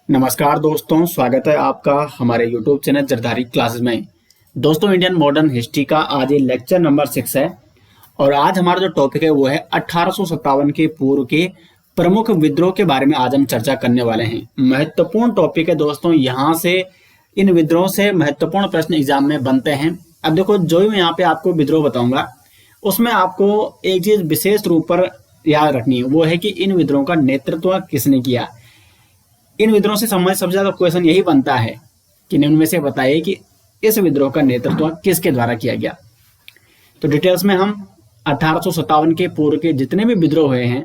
नमस्कार दोस्तों, स्वागत है आपका हमारे YouTube चैनल जरदारी क्लासेस में। दोस्तों, इंडियन मॉडर्न हिस्ट्री का आज ये लेक्चर नंबर 6 है और आज हमारा जो टॉपिक है वो है 1857 के पूर्व के प्रमुख विद्रोह के बारे में आज हम चर्चा करने वाले हैं। महत्वपूर्ण टॉपिक है दोस्तों, यहाँ से इन विद्रोह से महत्वपूर्ण प्रश्न एग्जाम में बनते हैं। अब देखो, जो मैं यहाँ पे आपको विद्रोह बताऊंगा उसमें आपको एक चीज विशेष रूप पर याद रखनी है, वो है कि इन विद्रोह का नेतृत्व किसने किया। इन विद्रोह से संबंधित सबसे ज्यादा क्वेश्चन यही बनता है कि निम्न में से बताइए कि इस विद्रोह का नेतृत्व किसके द्वारा किया गया। तो डिटेल्स में हम 1857 के पूर्व के जितने भी विद्रोह हुए हैं,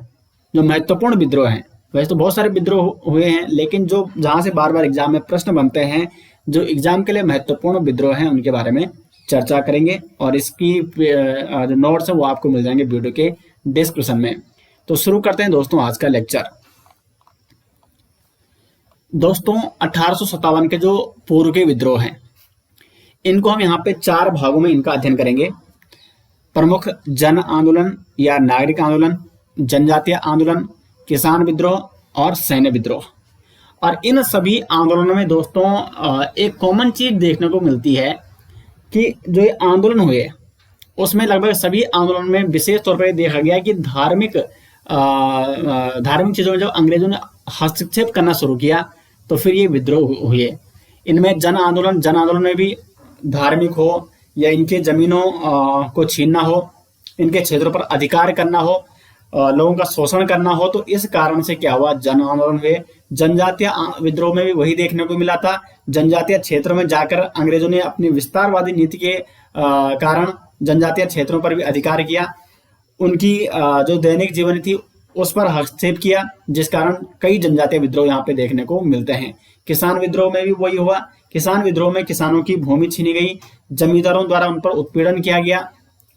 जो महत्वपूर्ण विद्रोह हैं, वैसे तो बहुत सारे विद्रोह हुए हैं, लेकिन जो जहां से बार बार एग्जाम में प्रश्न बनते हैं, जो एग्जाम के लिए महत्वपूर्ण विद्रोह हैं, उनके बारे में चर्चा करेंगे और इसकी जो नोट्स है वो आपको मिल जाएंगे वीडियो के डिस्क्रिप्शन में। तो शुरू करते हैं दोस्तों आज का लेक्चर। दोस्तों, 1857 के जो पूर्व के विद्रोह हैं, इनको हम यहाँ पे 4 भागों में इनका अध्ययन करेंगे। प्रमुख जन आंदोलन या नागरिक आंदोलन, जनजातीय आंदोलन, किसान विद्रोह और सैन्य विद्रोह। और इन सभी आंदोलनों में दोस्तों एक कॉमन चीज देखने को मिलती है कि जो ये आंदोलन हुए उसमें लगभग सभी आंदोलन में विशेष तौर पर देखा गया कि धार्मिक चीजों में जब अंग्रेजों ने हस्तक्षेप करना शुरू किया तो फिर ये विद्रोह हुए। इनमें जन आंदोलन में भी धार्मिक हो या इनके जमीनों को छीनना हो, इनके क्षेत्रों पर अधिकार करना हो, लोगों का शोषण करना हो, तो इस कारण से क्या हुआ, जन आंदोलन हुए। जनजातीय विद्रोह में भी वही देखने को मिला था। जनजातीय क्षेत्रों में जाकर अंग्रेजों ने अपनी विस्तारवादी नीति के कारण जनजातीय क्षेत्रों पर भी अधिकार किया। उनकी जो दैनिक जीवन थी उस पर हस्तक्षेप किया, जिस कारण कई जनजातीय विद्रोह यहाँ पे देखने को मिलते हैं। किसान विद्रोह में भी वही हुआ। किसान विद्रोह में किसानों की भूमि छीनी गई, जमींदारों द्वारा उन पर उत्पीड़न किया गया,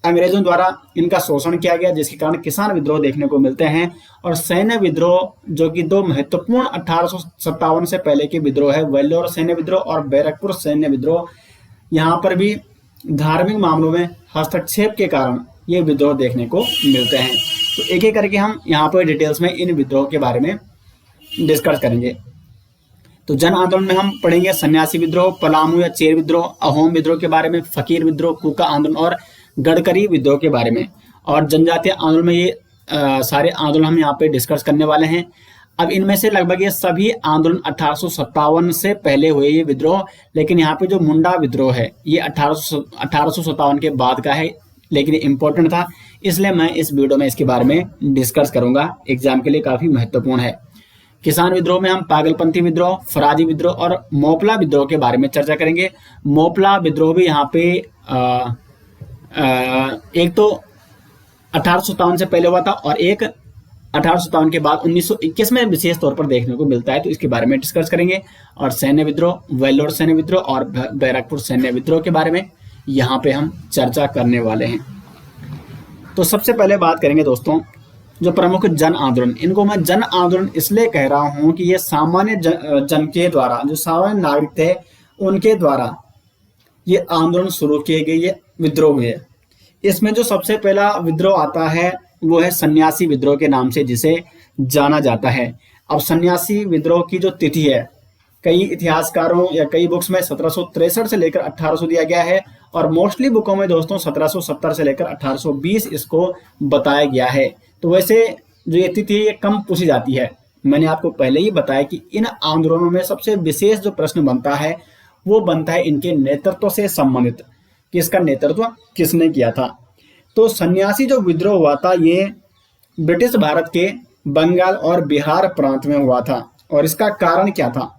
अंग्रेजों द्वारा इनका शोषण किया गया, जिसके कारण किसान विद्रोह देखने को मिलते हैं। और सैन्य विद्रोह, जो कि 2 महत्वपूर्ण 1857 से पहले के विद्रोह है, वेल्लोर सैन्य विद्रोह और बैरकपुर सैन्य विद्रोह, यहाँ पर भी धार्मिक मामलों में हस्तक्षेप के कारण ये विद्रोह देखने को मिलते हैं। तो एक एक करके हम यहाँ पर डिटेल्स में इन विद्रोह के बारे में डिस्कस करेंगे। तो जन आंदोलन में हम पढ़ेंगे सन्यासी विद्रोह, पलामू या चेर विद्रोह, अहोम विद्रोह के बारे में, फकीर विद्रोह, कुका आंदोलन और गडकरी विद्रोह के बारे में। और जनजातीय आंदोलन में ये सारे आंदोलन हम यहाँ पे डिस्कस करने वाले हैं। अब इनमें से लगभग ये सभी आंदोलन 1857 से पहले हुए ये विद्रोह, लेकिन यहाँ पे जो मुंडा विद्रोह है ये 1857 के बाद का है, लेकिन इम्पोर्टेंट था, इसलिए मैं इस वीडियो में इसके बारे में डिस्कस करूंगा। एग्जाम के लिए काफी महत्वपूर्ण है। किसान विद्रोह में हम पागलपंथी विद्रोह, फराजी विद्रोह और मोपला विद्रोह के बारे में चर्चा करेंगे। मोपला विद्रोह भी यहाँ पे एक तो 1857 से पहले हुआ था और एक 1857 के बाद 1921 में विशेष तौर पर देखने को मिलता है, तो इसके बारे में डिस्कस करेंगे। और सैन्य विद्रोह, वेल्लोर सैन्य विद्रोह और बैरकपुर सैन्य विद्रोह के बारे में यहाँ पे हम चर्चा करने वाले हैं। तो सबसे पहले बात करेंगे दोस्तों जो प्रमुख जन आंदोलन। इनको मैं जन आंदोलन इसलिए कह रहा हूं कि ये सामान्य जन के द्वारा, जो सामान्य नागरिक थे उनके द्वारा ये आंदोलन शुरू किए गए, ये विद्रोह हुए। इसमें जो सबसे पहला विद्रोह आता है वो है सन्यासी विद्रोह के नाम से जिसे जाना जाता है। अब सन्यासी विद्रोह की जो तिथि है, कई इतिहासकारों या कई बुक्स में 1763 से लेकर 1800 दिया गया है और मोस्टली बुकों में दोस्तों 1770 से लेकर 1820 इसको बताया गया है। तो वैसे जो ये तिथि ये कम पूछी जाती है। मैंने आपको पहले ही बताया कि इन आंदोलनों में सबसे विशेष जो प्रश्न बनता है वो बनता है इनके नेतृत्व से संबंधित, कि इसका नेतृत्व किसने किया था। तो सन्यासी जो विद्रोह हुआ था ये ब्रिटिश भारत के बंगाल और बिहार प्रांत में हुआ था। और इसका कारण क्या था,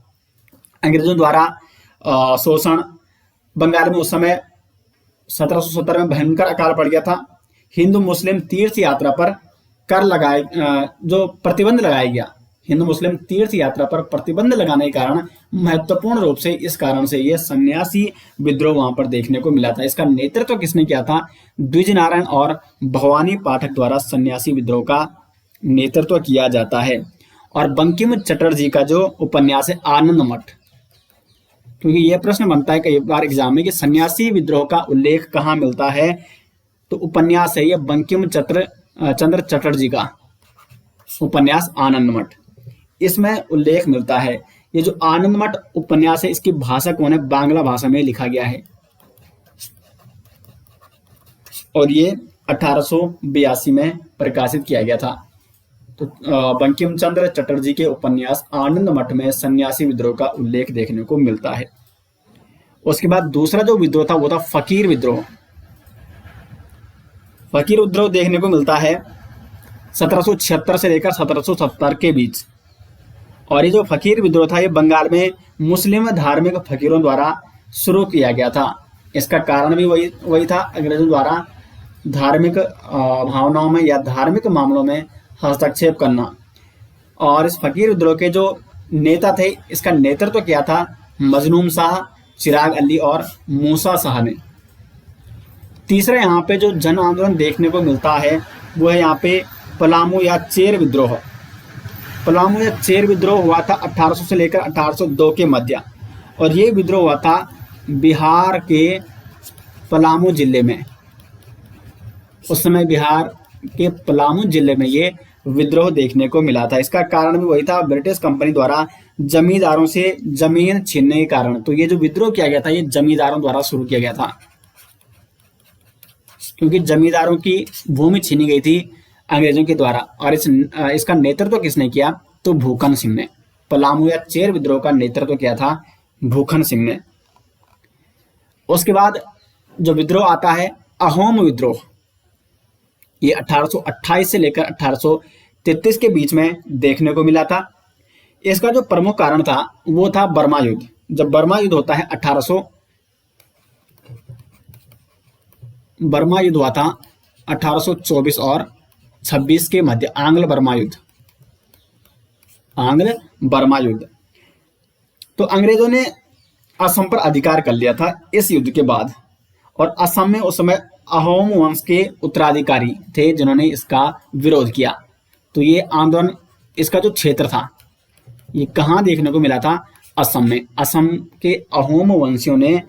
अंग्रेजों द्वारा शोषण। बंगाल में उस समय 1770 में भयंकर अकाल पड़ गया था। हिंदू मुस्लिम तीर्थ यात्रा पर जो प्रतिबंध लगाया गया, हिंदू मुस्लिम तीर्थ यात्रा पर प्रतिबंध लगाने के कारण महत्वपूर्ण रूप से इस कारण से यह सन्यासी विद्रोह वहां पर देखने को मिला था। इसका नेतृत्व किसने किया था, द्विज नारायण और भवानी पाठक द्वारा सन्यासी विद्रोह का नेतृत्व किया जाता है। और बंकिम चटर्जी का जो उपन्यास है आनंद मठ, क्योंकि यह प्रश्न बनता है कई बार एग्जाम में कि सन्यासी विद्रोह का उल्लेख कहाँ मिलता है, तो उपन्यास है यह बंकिम चंद्र चटर्जी का उपन्यास आनंद मठ, इसमें उल्लेख मिलता है ये जो आनंदमठ उपन्यास है इसकी भाषा कौन है? बांग्ला भाषा में लिखा गया है और ये 1882 में प्रकाशित किया गया था। तो बंकिम चंद्र चटर्जी के उपन्यास आनंद मठ में सन्यासी विद्रोह का उल्लेख देखने को मिलता है। उसके बाद दूसरा जो विद्रोह था वो था फकीर विद्रोह। फकीर विद्रोह देखने को मिलता है 1776 से लेकर 1770 के बीच। और ये जो फकीर विद्रोह था ये बंगाल में मुस्लिम धार्मिक फकीरों द्वारा शुरू किया गया था। इसका कारण भी वही था, अंग्रेजों द्वारा धार्मिक भावनाओं में या धार्मिक मामलों में हस्तक्षेप करना। और इस फकीर विद्रोह के जो नेता थे इसका नेतृत्व किया था मजनून शाह, चिराग अली और मूसा शाह ने। तीसरा यहाँ पे जो जन आंदोलन देखने को मिलता है वो है यहाँ पे पलामू या चेर विद्रोह। पलामू या चेर विद्रोह हुआ था 1800 से लेकर 1802 के मध्य और ये विद्रोह हुआ था बिहार के पलामू जिले में। उस समय बिहार के पलामू जिले में ये विद्रोह देखने को मिला था। इसका कारण भी वही था, ब्रिटिश कंपनी द्वारा जमींदारों से जमीन छीनने के कारण। तो ये जो विद्रोह किया गया था ये जमींदारों द्वारा शुरू किया गया था, क्योंकि जमींदारों की भूमि छीनी गई थी अंग्रेजों के द्वारा। और इसका नेतृत्व किसने किया? तो भूखन सिंह ने। पलामू या चेर विद्रोह का नेतृत्व किया था भूखन सिंह ने। उसके बाद जो विद्रोह आता है अहोम विद्रोह, ये 1828 से लेकर 1833 के बीच में देखने को मिला था। इसका जो प्रमुख कारण था वो था बर्मा युद्ध। जब बर्मा युद्ध होता है बर्मा युद्ध हुआ था 1824 और 26 के मध्य, आंग्ल बर्मा युद्ध। तो अंग्रेजों ने असम पर अधिकार कर लिया था इस युद्ध के बाद। और असम में उस समय अहोम वंश के उत्तराधिकारी थे जिन्होंने इसका विरोध किया। तो ये आंदोलन, इसका जो क्षेत्र था ये कहाँ देखने को मिला था? असम में। असम के अहोम वंशियों ने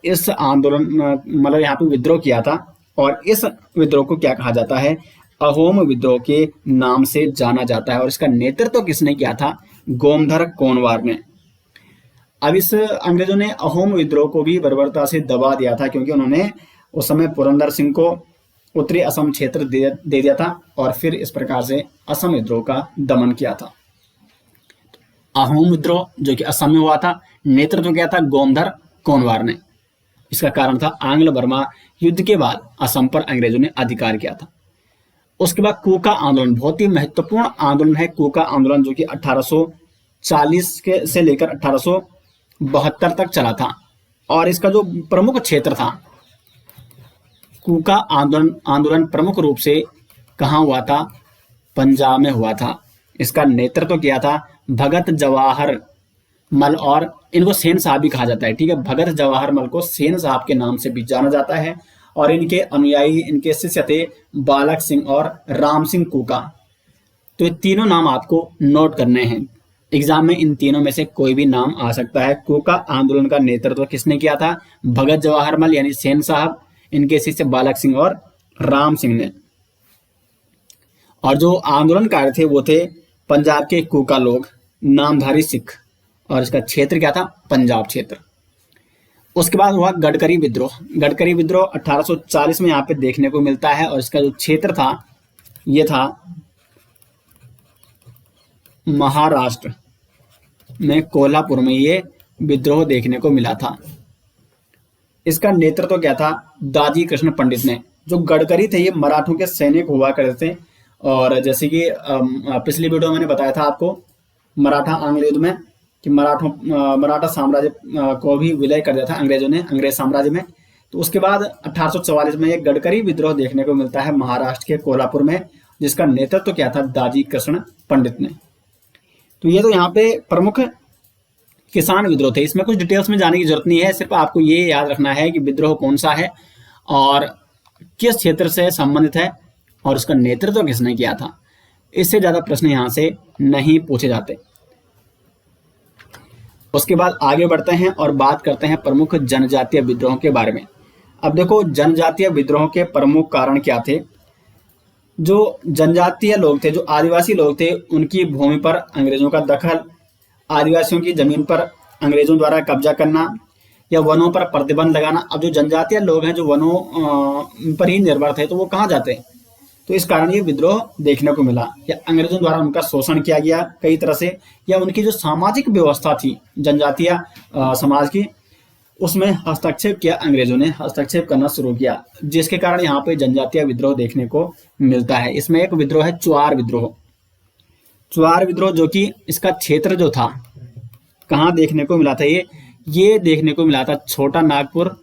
इस आंदोलन मतलब यहाँ पे विद्रोह किया था और इस विद्रोह को क्या कहा जाता है? अहोम विद्रोह के नाम से जाना जाता है। और इसका नेतृत्व किसने किया था? गोमधर कोनवार ने। अब इस अंग्रेजों ने अहोम विद्रोह को भी बर्बरता से दबा दिया था, क्योंकि उन्होंने उस समय पुरंदर सिंह को उत्तरी असम क्षेत्र दे दिया था और फिर इस प्रकार से असम विद्रोह का दमन किया था। अहोम विद्रोह जो कि असम में हुआ था, नेतृत्व किया था गोमधर कोनवार ने। इसका कारण था आंग्ल बर्मा युद्ध के बाद असम पर अंग्रेजों ने अधिकार किया था। उसके बाद कूका आंदोलन, बहुत ही महत्वपूर्ण आंदोलन है कूका आंदोलन, जो कि 1840 से लेकर 1872 तक चला था। और इसका जो प्रमुख क्षेत्र था, कूका आंदोलन प्रमुख रूप से कहाँ हुआ था? पंजाब में हुआ था। इसका नेतृत्व किया था भगत जवाहर मल, और इनको सेन साहब भी कहा जाता है, ठीक है। भगत जवाहर मल को सेन साहब के नाम से भी जाना जाता है। और इनके अनुयायी, इनके शिष्य थे बालक सिंह और राम सिंह कूका। तो ये तीनों नाम आपको नोट करने हैं, एग्जाम में इन तीनों में से कोई भी नाम आ सकता है। कूका आंदोलन का नेतृत्व किसने किया था? भगत जवाहर मल यानी सेन साहब, इनके शिष्य बालक सिंह और राम सिंह ने। और जो आंदोलनकारी थे वो थे पंजाब के कूका लोग, नामधारी सिख। और इसका क्षेत्र क्या था? पंजाब क्षेत्र। उसके बाद हुआ गडकरी विद्रोह। गडकरी विद्रोह 1840 में यहाँ पे देखने को मिलता है और इसका जो क्षेत्र था ये था महाराष्ट्र में कोल्हापुर में ये विद्रोह देखने को मिला था। इसका नेतृत्व क्या था? दाजी कृष्ण पंडित ने। जो गडकरी थे ये मराठों के सैनिक हुआ करते थे। और जैसे कि पिछली वीडियो में मैंने बताया था आपको मराठा आंग्ल युद्ध में कि मराठा साम्राज्य को भी विलय कर दिया था अंग्रेजों ने, अंग्रेज साम्राज्य में। तो उसके बाद 1844 में एक गडकरी विद्रोह देखने को मिलता है महाराष्ट्र के कोल्हापुर में, जिसका नेतृत्व किया था दाजी कृष्ण पंडित ने। तो ये तो यहाँ पे प्रमुख किसान विद्रोह थे। इसमें कुछ डिटेल्स में जाने की जरूरत नहीं है, सिर्फ आपको ये याद रखना है कि विद्रोह कौन सा है और किस क्षेत्र से संबंधित है और उसका नेतृत्व किसने किया था। इससे ज्यादा प्रश्न यहाँ से नहीं पूछे जाते। उसके बाद आगे बढ़ते हैं और बात करते हैं प्रमुख जनजातीय विद्रोहों के बारे में। अब देखो जनजातीय विद्रोह के प्रमुख कारण क्या थे। जो जनजातीय लोग थे, जो आदिवासी लोग थे, उनकी भूमि पर अंग्रेजों का दखल आदिवासियों की जमीन पर अंग्रेजों द्वारा कब्जा करना या वनों पर प्रतिबंध लगाना। अब जो जनजातीय लोग हैं जो वनों पर ही निर्भर थे, तो वो कहाँ जाते हैं, तो इस कारण ये विद्रोह देखने को मिला। या अंग्रेजों द्वारा उनका शोषण किया गया कई तरह से, या उनकी जो सामाजिक व्यवस्था थी जनजातीय समाज की, उसमें हस्तक्षेप किया, अंग्रेजों ने हस्तक्षेप करना शुरू किया, जिसके कारण यहाँ पे जनजातीय विद्रोह देखने को मिलता है। इसमें एक विद्रोह है चुआर विद्रोह। चुआर विद्रोह जो कि इसका क्षेत्र जो था, कहाँ देखने को मिला था, ये देखने को मिला था छोटा नागपुर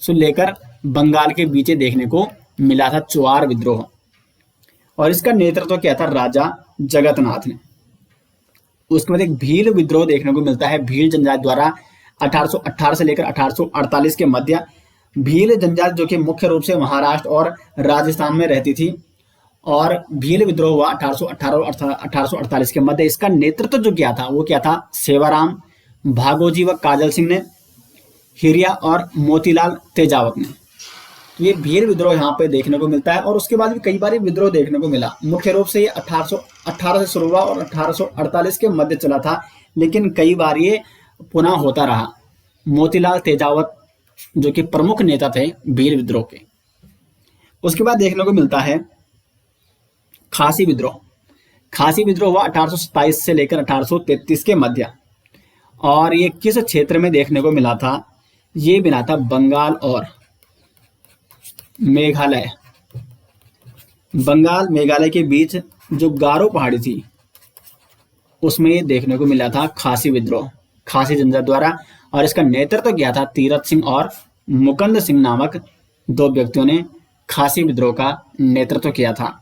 से लेकर बंगाल के बीच देखने को मिला था चुआर विद्रोह। और इसका नेतृत्व किया था राजा जगतनाथ ने। उसके बाद एक भील विद्रोह देखने को मिलता है भील जनजाति द्वारा 1818 से लेकर 1848 के मध्य। भील जनजाति जो कि मुख्य रूप से महाराष्ट्र और राजस्थान में रहती थी, और भील विद्रोह हुआ 1818 और 1848 के मध्य। इसका नेतृत्व जो किया था वो क्या था, सेवाराम भागोजी व काजल सिंह ने, हिरिया और मोतीलाल तेजावत ने। ये भील विद्रोह यहाँ पे देखने को मिलता है। और उसके बाद भी कई बार विद्रोह देखने को मिला। मुख्य रूप से ये 1818 से शुरू हुआ और 1848 के मध्य चला था, लेकिन कई बार ये पुनः होता रहा। मोतीलाल तेजावत जो कि प्रमुख नेता थे भील विद्रोह के। उसके बाद देखने को मिलता है खासी विद्रोह। खासी विद्रोह हुआ 1827 से लेकर 1833 के मध्य। और ये किस क्षेत्र में देखने को मिला था, ये मिला था बंगाल और मेघालय। बंगाल मेघालय के बीच जो गारो पहाड़ी थी, उसमें ये देखने को मिला था खासी विद्रोह, खासी जनजाति द्वारा। और इसका नेतृत्व किया था तीरथ सिंह और मुकुंद सिंह नामक दो व्यक्तियों ने खासी विद्रोह का नेतृत्व किया था।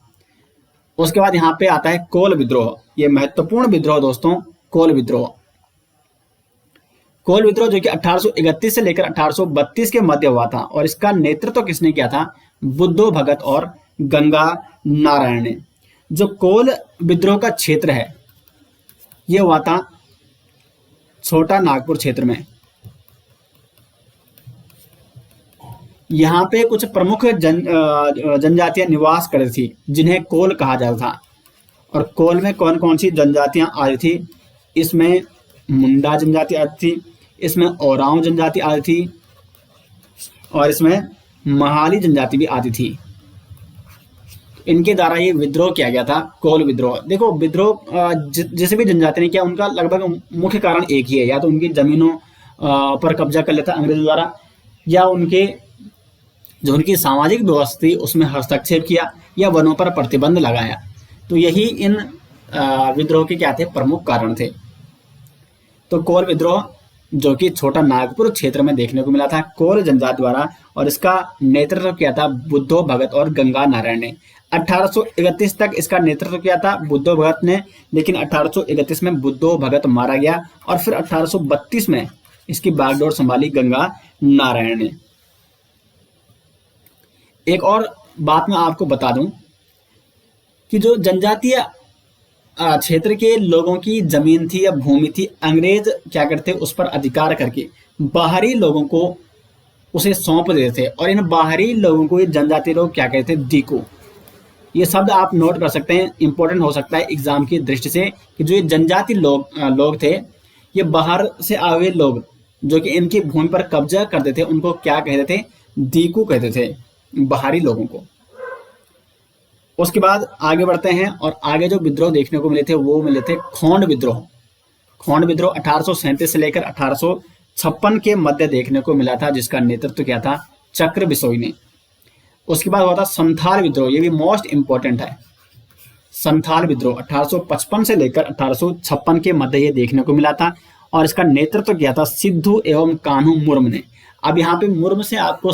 उसके बाद यहाँ पे आता है कोल विद्रोह। ये महत्वपूर्ण विद्रोह दोस्तों, कोल विद्रोह। कोल विद्रोह जो कि 1831 से लेकर 1832 के मध्य हुआ था। और इसका नेतृत्व किसने किया था, बुद्धो भगत और गंगा नारायण ने। जो कोल विद्रोह का क्षेत्र है, ये हुआ था छोटा नागपुर क्षेत्र में। यहाँ पे कुछ प्रमुख जनजातियां निवास करती थी, जिन्हें कोल कहा जाता था। और कोल में कौन कौन सी जनजातियां आई थी, इसमें मुंडा जनजाति आती थी, इसमें ओरांव जनजाति आती थी, और इसमें महाली जनजाति भी आती थी। इनके द्वारा ये विद्रोह किया गया था, कोल विद्रोह। देखो विद्रोह जिसे भी जनजाति ने किया, उनका लगभग मुख्य कारण एक ही है, या तो उनकी जमीनों पर कब्जा कर लेता अंग्रेजों द्वारा, या उनके जो उनकी सामाजिक व्यवस्था थी उसमें हस्तक्षेप किया, या वनों पर प्रतिबंध लगाया। तो यही इन विद्रोह के क्या थे, प्रमुख कारण थे। तो कोल विद्रोह जो कि छोटा नागपुर क्षेत्र में देखने को मिला था कोल जनजाति द्वारा, और इसका नेतृत्व किया था बुद्धो भगत और गंगा नारायण ने। 1831 तक इसका नेतृत्व किया था बुद्धो भगत ने, लेकिन 1831 में बुद्धो भगत मारा गया, और फिर 1832 में इसकी बागडोर संभाली गंगा नारायण ने। एक और बात मैं आपको बता दूं कि जो जनजातीय क्षेत्र के लोगों की जमीन थी या भूमि थी, अंग्रेज क्या करते, उस पर अधिकार करके बाहरी लोगों को उसे सौंप देते थे। और इन बाहरी लोगों को ये जनजातीय लोग क्या कहते थे, दीकू। ये शब्द आप नोट कर सकते हैं, इंपॉर्टेंट हो सकता है एग्जाम की दृष्टि से, कि जो ये जनजाति लोग थे, ये बाहर से आए हुए लोग जो कि इनकी भूमि पर कब्जा करते थे, उनको क्या कहते थे, दीकू कहते थे, बाहरी लोगों को। उसके बाद आगे बढ़ते हैं, और आगे जो विद्रोह देखने को मिले थे वो मिले थे खोंड विद्रोह। खोंड विद्रोह 1837 से लेकर 1856 के मध्य देखने को मिला था, जिसका नेतृत्व किया था चक्र बिसोई ने। उसके बाद हुआ था संथाल विद्रोह, ये भी मोस्ट इंपॉर्टेंट है। संथाल विद्रोह 1855 से लेकर 1856 के मध्य ये देखने को मिला था, और इसका नेतृत्व किया था सिद्धू एवं कान्हू मुर्मू ने। अब यहाँ पे मुर्मू से आपको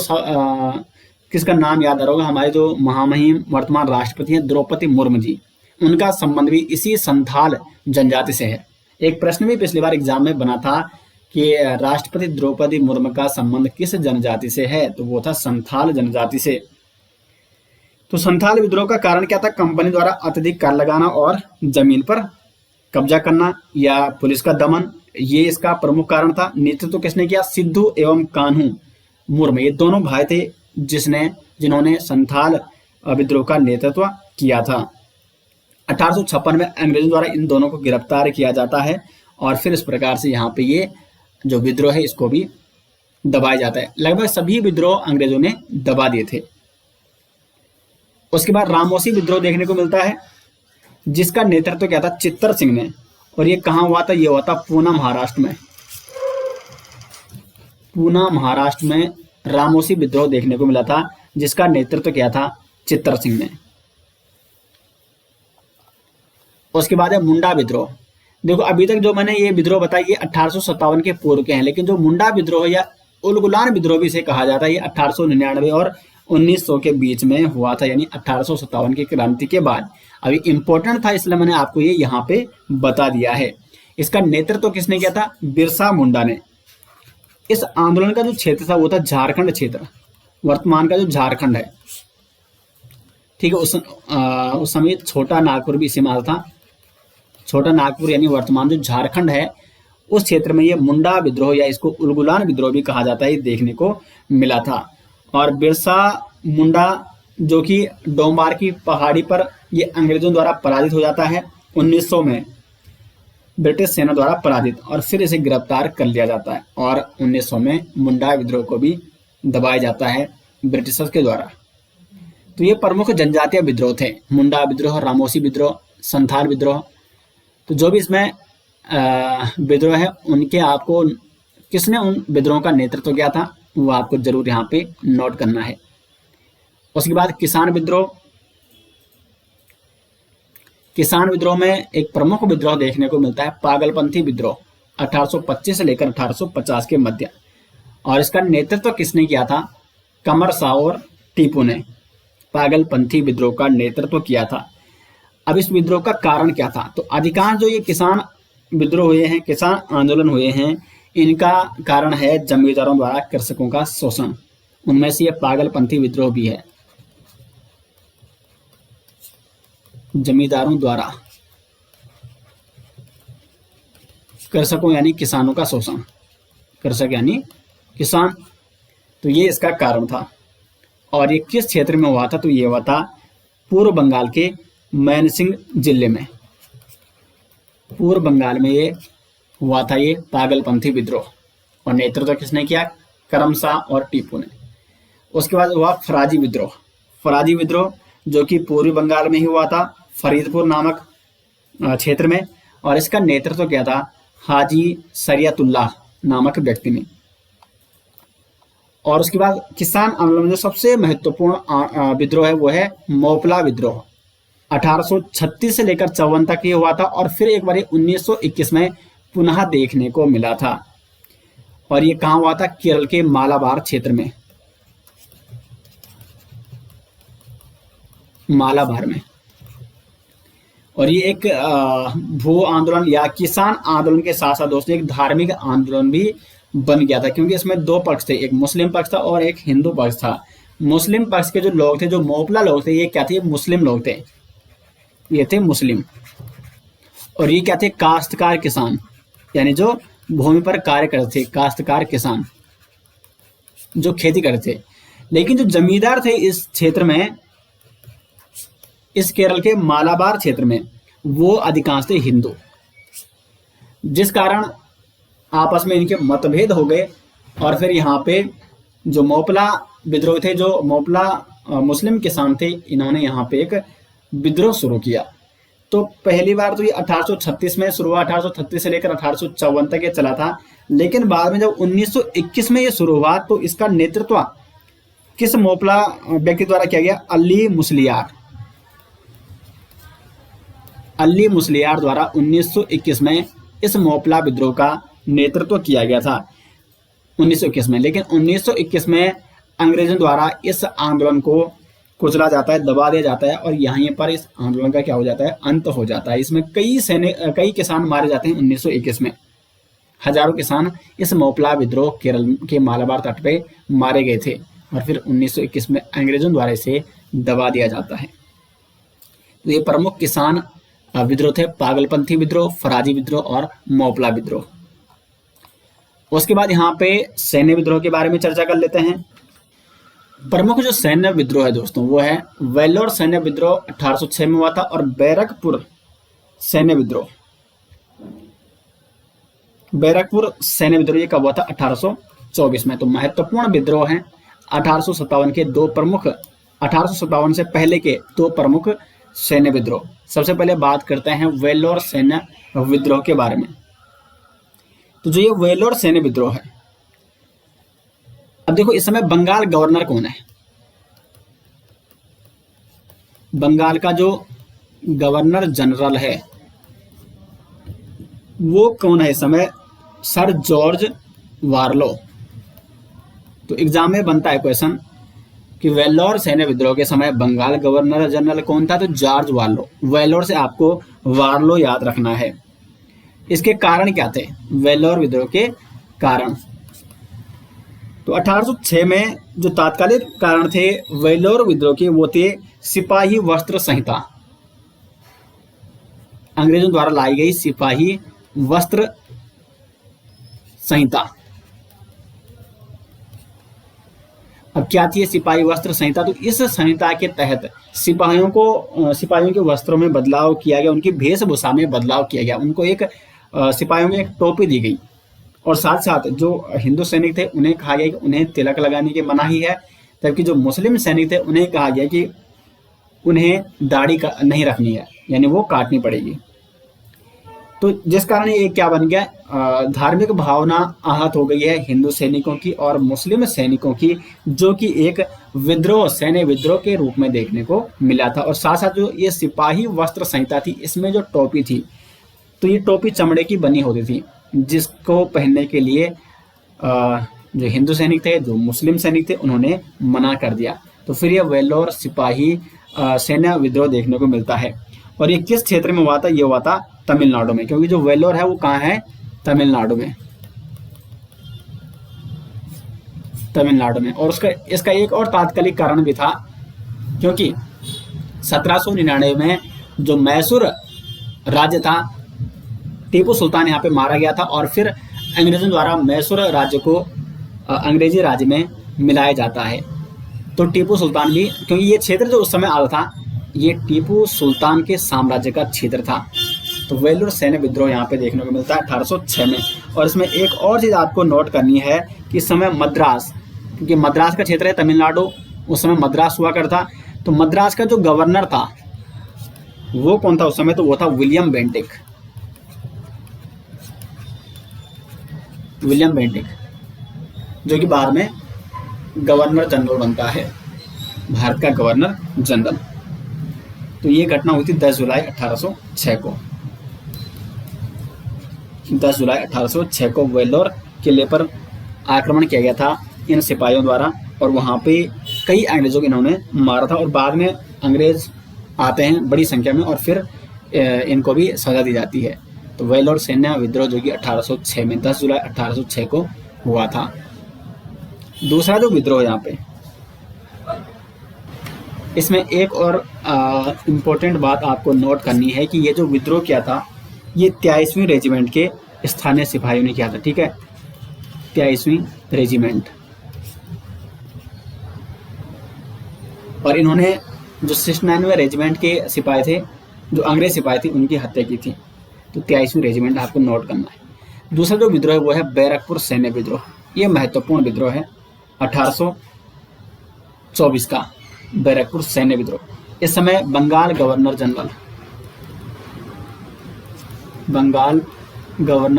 किसका नाम याद आ रहा होगा, हमारे जो महामहिम वर्तमान राष्ट्रपति हैं द्रौपदी मुर्मू जी, उनका संबंध भी इसी संथाल जनजाति से है। एक प्रश्न भी पिछली बार एग्जाम में बना था कि राष्ट्रपति द्रौपदी मुर्मू का संबंध किस जनजाति से है, तो वो था संथाल जनजाति से। तो संथाल विद्रोह का कारण क्या था, कंपनी द्वारा अत्यधिक कर लगाना और जमीन पर कब्जा करना या पुलिस का दमन, ये इसका प्रमुख कारण था। नेतृत्व किसने किया, सिद्धू एवं कान्हू मुर्मू, ये दोनों भाई थे जिन्होंने संथाल विद्रोह का नेतृत्व किया था। 1856 में अंग्रेजों द्वारा इन दोनों को गिरफ्तार किया जाता है और फिर इस प्रकार से यहाँ पे ये जो विद्रोह है इसको भी दबाया जाता है। लगभग सभी विद्रोह अंग्रेजों ने दबा दिए थे। उसके बाद रामोसी विद्रोह देखने को मिलता है, जिसका नेतृत्व किया था चित्तर सिंह ने, और ये कहाँ हुआ था? ये हुआ था पूना महाराष्ट्र में। पूना महाराष्ट्र में रामोसी विद्रोह देखने को मिला था, जिसका नेतृत्व किया था चित्तर सिंह ने। उसके बाद है मुंडा विद्रोह। देखो अभी तक जो मैंने ये विद्रोह बताया ये 1857 के पूर्व के हैं, लेकिन जो मुंडा विद्रोह या उलगुलान विद्रोह भी इसे कहा जाता है, ये 1899 और 1900 के बीच में हुआ था, यानी 1857 की क्रांति के बाद। अभी इंपॉर्टेंट था इसलिए मैंने आपको ये यहाँ पे बता दिया है। इसका नेतृत्व किसने किया था? बिरसा मुंडा ने। इस आंदोलन का जो क्षेत्र था वो था झारखंड क्षेत्र, वर्तमान का जो झारखंड है, ठीक है। उस समय छोटा नागपुर भी इसी में आता था। छोटा नागपुर यानी वर्तमान जो झारखंड है उस क्षेत्र में ये मुंडा विद्रोह या इसको उलगुलान विद्रोह भी कहा जाता है, देखने को मिला था। और बिरसा मुंडा जो कि डोंबार की पहाड़ी पर ये अंग्रेजों द्वारा पराजित हो जाता है 1900 में, ब्रिटिश सेना द्वारा पराजित, और फिर इसे गिरफ्तार कर लिया जाता है और 1900 में मुंडा विद्रोह को भी दबाया जाता है ब्रिटिशर्स के द्वारा। तो ये प्रमुख जनजातीय विद्रोह थे, मुंडा विद्रोह, रामोसी विद्रोह, संथाल विद्रोह। तो जो भी इसमें विद्रोह है उनके आपको किसने उन विद्रोह का नेतृत्व किया था वो आपको जरूर यहाँ पे नोट करना है। उसके बाद किसान विद्रोह। किसान विद्रोह में एक प्रमुख विद्रोह देखने को मिलता है पागलपंथी विद्रोह, 1825 से लेकर 1850 के मध्य, और इसका नेतृत्व किसने किया था? कमर शाह और टीपू ने पागलपंथी विद्रोह का नेतृत्व किया था। अब इस विद्रोह का कारण क्या था? तो अधिकांश जो ये किसान विद्रोह हुए हैं, किसान आंदोलन हुए हैं, इनका कारण है जमींदारों द्वारा कृषकों का शोषण। उनमें से ये पागलपंथी विद्रोह भी है, जमींदारों द्वारा कृषकों यानी किसानों का शोषण, कृषक यानी किसान। तो ये इसका कारण था। और ये किस क्षेत्र में हुआ था? तो ये हुआ था पूर्व बंगाल के मैनसिंह जिले में। पूर्व बंगाल में ये हुआ था ये पागलपंथी विद्रोह, और नेतृत्व किसने किया? करम शाह और टीपू ने। उसके बाद हुआ फराजी विद्रोह। फराजी विद्रोह जो कि पूर्वी बंगाल में ही हुआ था, फरीदपुर नामक क्षेत्र में, और इसका नेतृत्व किया था हाजी शरियतुल्लाह नामक व्यक्ति ने। और उसके बाद किसान आंदोलन में जो सबसे महत्वपूर्ण विद्रोह है वो है मोपला विद्रोह, 1836 से लेकर 54 तक ये हुआ था, और फिर एक बार 1921 में पुनः देखने को मिला था। और ये कहाँ हुआ था? केरल के मालाबार क्षेत्र में, मालाबार में। और ये एक भू आंदोलन या किसान आंदोलन के साथ साथ दोस्तों एक धार्मिक आंदोलन भी बन गया था, क्योंकि इसमें दो पक्ष थे, एक मुस्लिम पक्ष था और एक हिंदू पक्ष था। मुस्लिम पक्ष के जो लोग थे, जो मोपला लोग थे, ये क्या थे? मुस्लिम लोग थे, ये थे मुस्लिम। और ये क्या थे? काश्तकार किसान, यानी जो भूमि पर कार्य करते थे, काश्तकार किसान जो खेती करते थे। लेकिन जो जमींदार थे इस क्षेत्र में, इस केरल के मालाबार क्षेत्र में, वो अधिकांश थे हिंदू, जिस कारण आपस में इनके मतभेद हो गए। और फिर यहाँ पे जो मोपला विद्रोह थे, जो मोपला मुस्लिम किसान थे, इन्होंने यहाँ पे एक विद्रोह शुरू किया। तो पहली बार तो ये 1836 में शुरू हुआ, 1836 से लेकर 1854 तक ये चला था। लेकिन बाद में जब 1921 में ये शुरू हुआ तो इसका नेतृत्व किस मोपला व्यक्ति द्वारा किया गया? अली मुसलियार। अली मुसलियार द्वारा 1921 में इस मोपला विद्रोह का नेतृत्व किया गया था 1921 में। लेकिन 1921 में अंग्रेजों द्वारा इस आंदोलन को कुचला जाता है, दबा दिया जाता है, और यहीं पर इस आंदोलन का क्या हो जाता है? अंत हो जाता है। इसमें कई किसान मारे जाते हैं 1921 में। हजारों किसान इस मोपला विद्रोह केरल के मालाबार तट पे मारे गए थे, और फिर 1921 में अंग्रेजों द्वारा इसे दबा दिया जाता है। तो ये प्रमुख किसान विद्रोह थे, पागलपंथी विद्रोह, फराजी विद्रोह और मोपला विद्रोह। उसके बाद यहाँ पे सैन्य विद्रोह के बारे में चर्चा कर लेते हैं। प्रमुख जो सैन्य विद्रोह है दोस्तों वो है वेल्लोर सैन्य विद्रोह 1806 में हुआ था, और बैरकपुर सैन्य विद्रोह, बैरकपुर सैन्य विद्रोह ये कब हुआ था? 1824 में। तो महत्वपूर्ण विद्रोह हैं 1857 के दो प्रमुख, 1857 से पहले के दो प्रमुख सैन्य विद्रोह। सबसे पहले बात करते हैं वेल्लोर सैन्य विद्रोह के बारे में। तो जो ये वेल्लोर सैन्य विद्रोह है, अब देखो इस समय बंगाल गवर्नर कौन है? बंगाल का जो गवर्नर जनरल है वो कौन है इस समय? Sir George Barlow. तो एग्जाम में बनता है क्वेश्चन कि वेल्लोर सैन्य विद्रोह के समय बंगाल गवर्नर जनरल कौन था? तो जॉर्ज वार्लो। वेल्लोर से आपको वार्लो याद रखना है। इसके कारण क्या थे? वेल्लोर विद्रोह के कारण। तो 1806 में जो तात्कालिक कारण थे वेल्लोर विद्रोह के वो थे सिपाही वस्त्र संहिता, अंग्रेजों द्वारा लाई गई सिपाही वस्त्र संहिता। अब क्या थी सिपाही वस्त्र संहिता? तो इस संहिता के तहत सिपाहियों के वस्त्रों में बदलाव किया गया, उनकी वेशभूषा में बदलाव किया गया, उनको एक सिपाहियों में एक टोपी दी गई, और साथ साथ जो हिंदू सैनिक थे उन्हें कहा गया कि उन्हें तिलक लगाने की मनाही है, जबकि जो मुस्लिम सैनिक थे उन्हें कहा गया कि उन्हें दाढ़ी नहीं रखनी है, यानी वो काटनी पड़ेगी। तो जिस कारण ये क्या बन गया, धार्मिक भावना आहत हो गई है हिंदू सैनिकों की और मुस्लिम सैनिकों की, जो कि एक विद्रोह, सैन्य विद्रोह के रूप में देखने को मिला था। और साथ साथ जो ये सिपाही वस्त्र संहिता थी, इसमें जो टोपी थी, तो ये टोपी चमड़े की बनी होती थी, जिसको पहनने के लिए जो हिंदू सैनिक थे, जो मुस्लिम सैनिक थे, उन्होंने मना कर दिया। तो फिर ये वेल्लोर सिपाही सैन्य विद्रोह देखने को मिलता है। और ये किस क्षेत्र में हुआ था? ये हुआ था तमिलनाडु में, क्योंकि जो वेल्लोर है वो कहाँ है? तमिलनाडु में, तमिलनाडु में। और इसका एक और तात्कालिक कारण भी था, क्योंकि 1799 में जो मैसूर राज्य था, टीपू सुल्तान यहाँ पे मारा गया था, और फिर अंग्रेजों द्वारा मैसूर राज्य को अंग्रेजी राज्य में मिलाया जाता है। तो टीपू सुल्तान भी, क्योंकि ये क्षेत्र जो उस समय आता था ये टीपू सुल्तान के साम्राज्य का क्षेत्र था। तो वेल्लोर सैन्य विद्रोह यहाँ पे देखने को मिलता है 1806 में। और इसमें एक और चीज आपको नोट करनी है कि इस समय मद्रास, क्योंकि मद्रास का क्षेत्र है तमिलनाडु, उस समय मद्रास हुआ करता। तो मद्रास का जो गवर्नर था वो कौन था उस समय? तो वो था विलियम बेंटिक। विलियम बेंटिक, जो कि बाद में गवर्नर जनरल बनता है, भारत का गवर्नर जनरल। तो ये घटना हुई थी 10 जुलाई 1806 को। 10 जुलाई 1806 को वेल्लोर किले पर आक्रमण किया गया था इन सिपाहियों द्वारा, और वहाँ पे कई अंग्रेजों को इन्होंने मारा था। और बाद में अंग्रेज आते हैं बड़ी संख्या में, और फिर इनको भी सजा दी जाती है। तो वेल्लोर सैन्य विद्रोह जो कि 1806 में 10 जुलाई 1806 को हुआ था। दूसरा जो विद्रोह यहाँ पे, इसमें एक और इम्पोर्टेंट बात आपको नोट करनी है कि ये जो विद्रोह किया था ये 23वीं रेजिमेंट के स्थानीय सिपाहियों ने किया था। ठीक है, 23वीं रेजिमेंट। और इन्होंने जो 69वें रेजिमेंट के सिपाही थे, जो अंग्रेज सिपाही थे, उनकी हत्या की थी। तो 23वीं रेजिमेंट आपको नोट करना है। दूसरा जो विद्रोह है वो है बैरकपुर सैन्य विद्रोह। ये महत्वपूर्ण विद्रोह है 1824 का, बैरकपुर सैन्य विद्रोह। इस समय बंगाल गवर्नर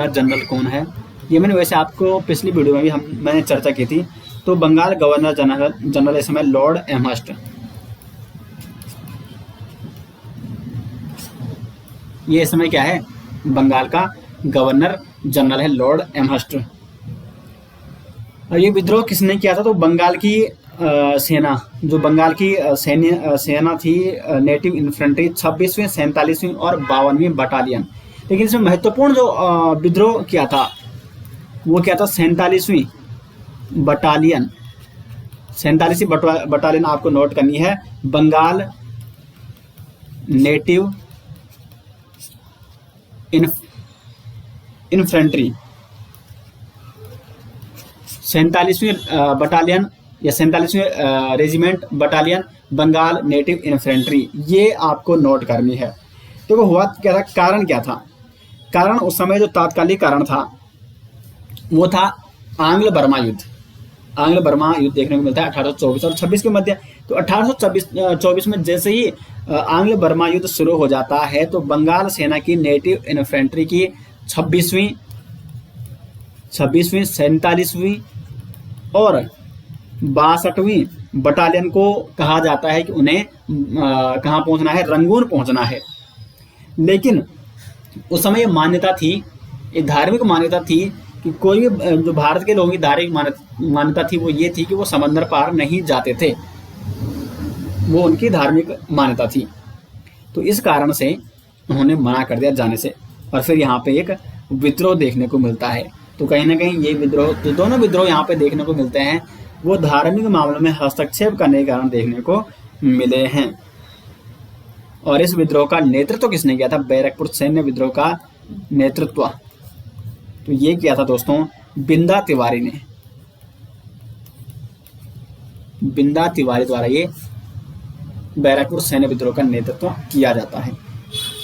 जनरल कौन है? ये मैंने वैसे आपको पिछली वीडियो में भी मैंने चर्चा की थी। तो बंगाल गवर्नर जनरल इस समय लॉर्ड एमहर्स्ट। ये इस समय क्या है? बंगाल का गवर्नर जनरल है लॉर्ड एमहर्स्ट। और ये विद्रोह किसने किया था? तो बंगाल की सेना, जो बंगाल की सेना थी, नेटिव इन्फेंट्री 26वीं, 47वीं और 52वीं बटालियन। लेकिन इसमें महत्वपूर्ण जो विद्रोह किया था वो क्या था? 47वीं बटालियन। 47वीं बटालियन आपको नोट करनी है। बंगाल नेटिव इन्फेंट्री 47वीं बटालियन या 47वीं regiment battalion Bengal native infantry, ये आपको नोट करनी है। तो हुआ क्या था, कारण क्या था? कारण उस समय जो तात्कालिक कारण था वो था आंग्ल बर्मा युद्ध। आंग्ल बर्मा युद्ध देखने को मिलता है 1824 और 26 के मध्य। तो 1824 में जैसे ही आंग्ल बर्मा युद्ध शुरू हो जाता है तो बंगाल सेना की नेटिव इन्फेंट्री की 26वीं, 47वीं और 62वीं बटालियन को कहा जाता है कि उन्हें कहाँ पहुंचना है, रंगून पहुंचना है। लेकिन उस समय ये मान्यता थी, ये धार्मिक मान्यता थी कि कोई भी जो भारत के लोगों की धार्मिक मान्यता थी वो ये थी कि वो समंदर पार नहीं जाते थे, वो उनकी धार्मिक मान्यता थी। तो इस कारण से उन्होंने मना कर दिया जाने से। और फिर यहाँ पे एक विद्रोह देखने को मिलता है। तो कहीं ना कहीं ये विद्रोह, जो दोनों विद्रोह यहाँ पे देखने को मिलते हैं वो धार्मिक मामलों में हस्तक्षेप करने के कारण देखने को मिले हैं। और इस विद्रोह का नेतृत्व किसने किया था? बैरकपुर सैन्य विद्रोह का नेतृत्व तो ये किया था दोस्तों बिंदा तिवारी ने। बिंदा तिवारी द्वारा ये बैरकपुर सैन्य विद्रोह का नेतृत्व किया जाता है।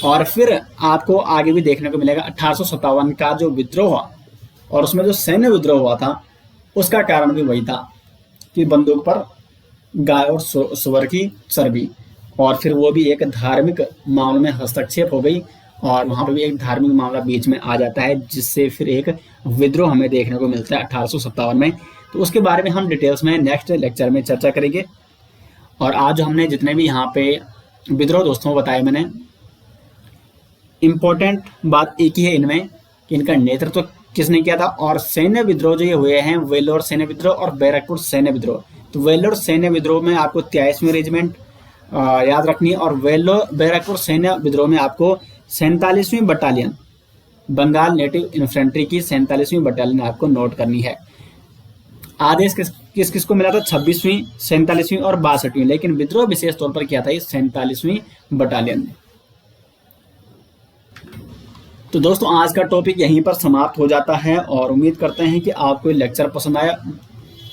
और फिर आपको आगे भी देखने को मिलेगा 1857 का जो विद्रोह हुआ और उसमें जो सैन्य विद्रोह हुआ था उसका कारण भी वही था कि बंदूक पर गाय और सुअर की चर्बी। और फिर वो भी एक धार्मिक मामले में हस्तक्षेप हो गई और वहां पर भी एक धार्मिक मामला बीच में आ जाता है, जिससे फिर एक विद्रोह हमें देखने को मिलता है 1857 में। तो उसके बारे में हम डिटेल्स में नेक्स्ट लेक्चर में चर्चा करेंगे। और आज हमने जितने भी यहाँ पे विद्रोह दोस्तों बताए, मैंने इम्पोर्टेंट बात एक ही है इनमें कि इनका नेतृत्व किसने किया था। और सैन्य विद्रोह जो ये हुए हैं, वेल्लोर सैन्य विद्रोह और बैरकपुर सैन्य विद्रोह। तो वेल्लोर सैन्य विद्रोह में आपको 23वीं रेजिमेंट याद रखनी है और बैरकपुर सैन्य विद्रोह में आपको 47वीं बटालियन बंगाल नेटिव इन्फेंट्री की 47वीं बटालियन आपको नोट करनी है। आदेश किस किस को मिला था? 26वीं, 47वीं और 62वीं। लेकिन विद्रोह विशेष तौर पर किया था इस 47वीं बटालियन ने। तो दोस्तों आज का टॉपिक यहीं पर समाप्त हो जाता है और उम्मीद करते हैं कि आपको ये लेक्चर पसंद आया।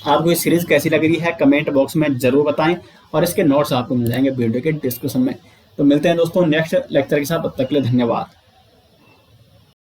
आपको ये सीरीज कैसी लग रही है कमेंट बॉक्स में जरूर बताएं और इसके नोट्स आपको मिल जाएंगे वीडियो के डिस्क्रिप्शन में। तो मिलते हैं दोस्तों नेक्स्ट लेक्चर के साथ, तब तक के लिए धन्यवाद।